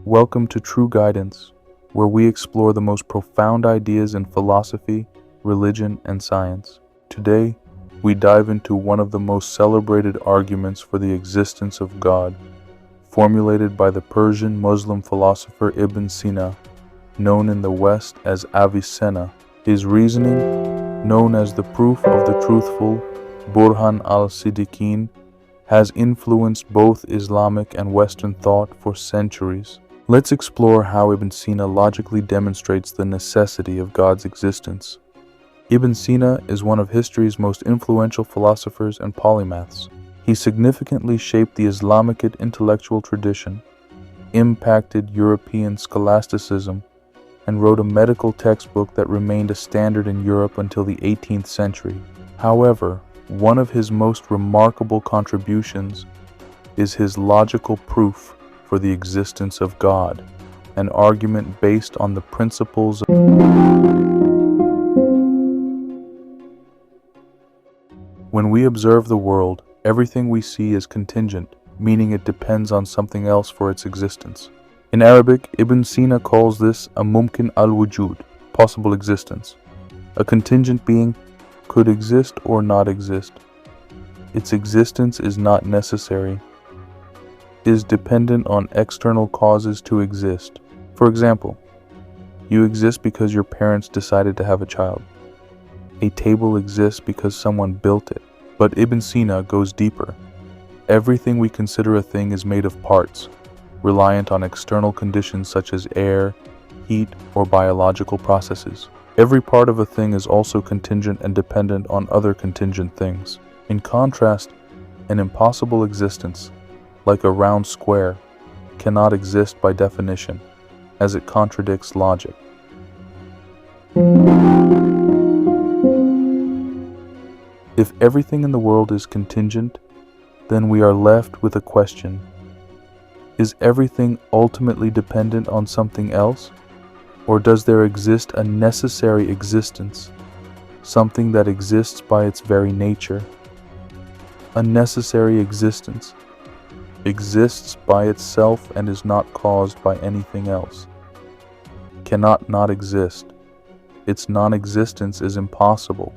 Welcome to True Guidance, where we explore the most profound ideas in philosophy, religion, and science. Today, we dive into one of the most celebrated arguments for the existence of God, formulated by the Persian Muslim philosopher Ibn Sina, known in the West as Avicenna. His reasoning, known as the proof of the truthful Burhan al-Siddiqeen, has influenced both Islamic and Western thought for centuries. Let's explore how Ibn Sina logically demonstrates the necessity of God's existence. Ibn Sina is one of history's most influential philosophers and polymaths. He significantly shaped the Islamic intellectual tradition, impacted European scholasticism, and wrote a medical textbook that remained a standard in Europe until the 18th century. However, one of his most remarkable contributions is his logical proof for the existence of God, an argument based on the principles of When we observe the world, everything we see is contingent, meaning it depends on something else for its existence. In Arabic, Ibn Sina calls this a mumkin al-wujud, possible existence. A contingent being could exist or not exist. Its existence is not necessary, is dependent on external causes to exist. For example, you exist because your parents decided to have a child. A table exists because someone built it. But Ibn Sina goes deeper. Everything we consider a thing is made of parts, reliant on external conditions such as air, heat, or biological processes. Every part of a thing is also contingent and dependent on other contingent things. In contrast, an impossible existence, like a round square, cannot exist by definition, as it contradicts logic. If everything in the world is contingent, then we are left with a question. Is everything ultimately dependent on something else? Or does there exist a necessary existence, something that exists by its very nature? A necessary existence exists by itself and is not caused by anything else. Cannot not exist. Its non-existence is impossible,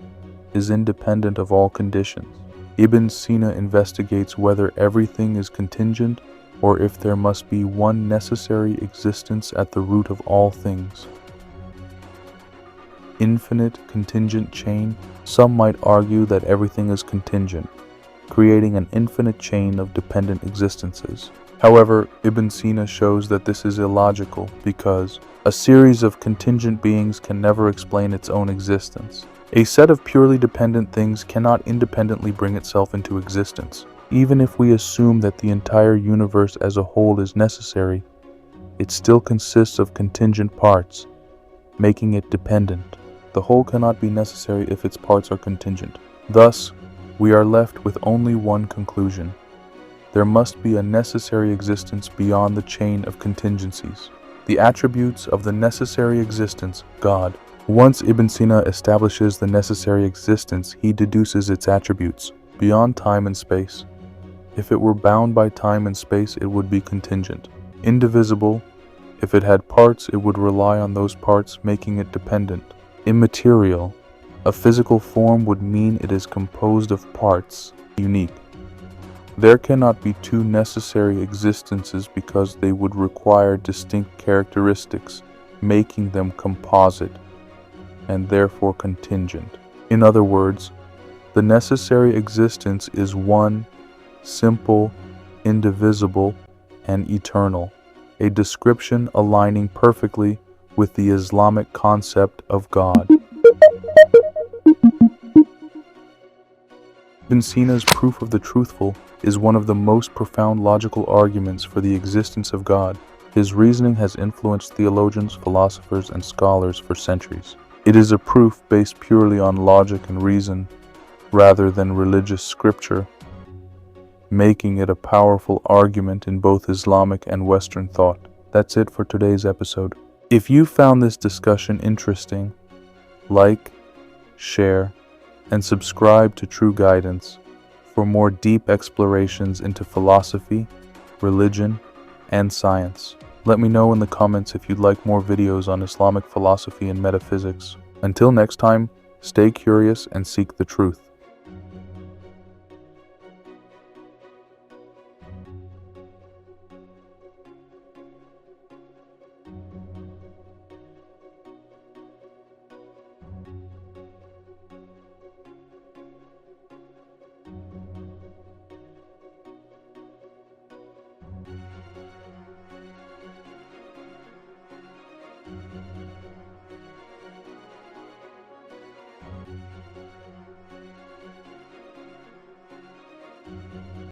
is independent of all conditions. Ibn Sina investigates whether everything is contingent or if there must be one necessary existence at the root of all things. Infinite contingent chain. Some might argue that everything is contingent, creating an infinite chain of dependent existences. However, Ibn Sina shows that this is illogical because a series of contingent beings can never explain its own existence. A set of purely dependent things cannot independently bring itself into existence. Even if we assume that the entire universe as a whole is necessary, it still consists of contingent parts, making it dependent. The whole cannot be necessary if its parts are contingent. Thus, we are left with only one conclusion. There must be a necessary existence beyond the chain of contingencies. The attributes of the necessary existence, God. Once Ibn Sina establishes the necessary existence, he deduces its attributes, beyond time and space. If it were bound by time and space, it would be contingent. Indivisible, if it had parts, it would rely on those parts, making it dependent. Immaterial, a physical form would mean it is composed of parts, unique. There cannot be two necessary existences because they would require distinct characteristics, making them composite, and therefore contingent. In other words, the necessary existence is one, simple, indivisible, and eternal, a description aligning perfectly with the Islamic concept of God. Ibn Sina's proof of the truthful is one of the most profound logical arguments for the existence of God. His reasoning has influenced theologians, philosophers, and scholars for centuries. It is a proof based purely on logic and reason, rather than religious scripture, making it a powerful argument in both Islamic and Western thought. That's it for today's episode. If you found this discussion interesting, like, share, and subscribe to True Guidance for more deep explorations into philosophy, religion, and science. Let me know in the comments if you'd like more videos on Islamic philosophy and metaphysics. Until next time, stay curious and seek the truth.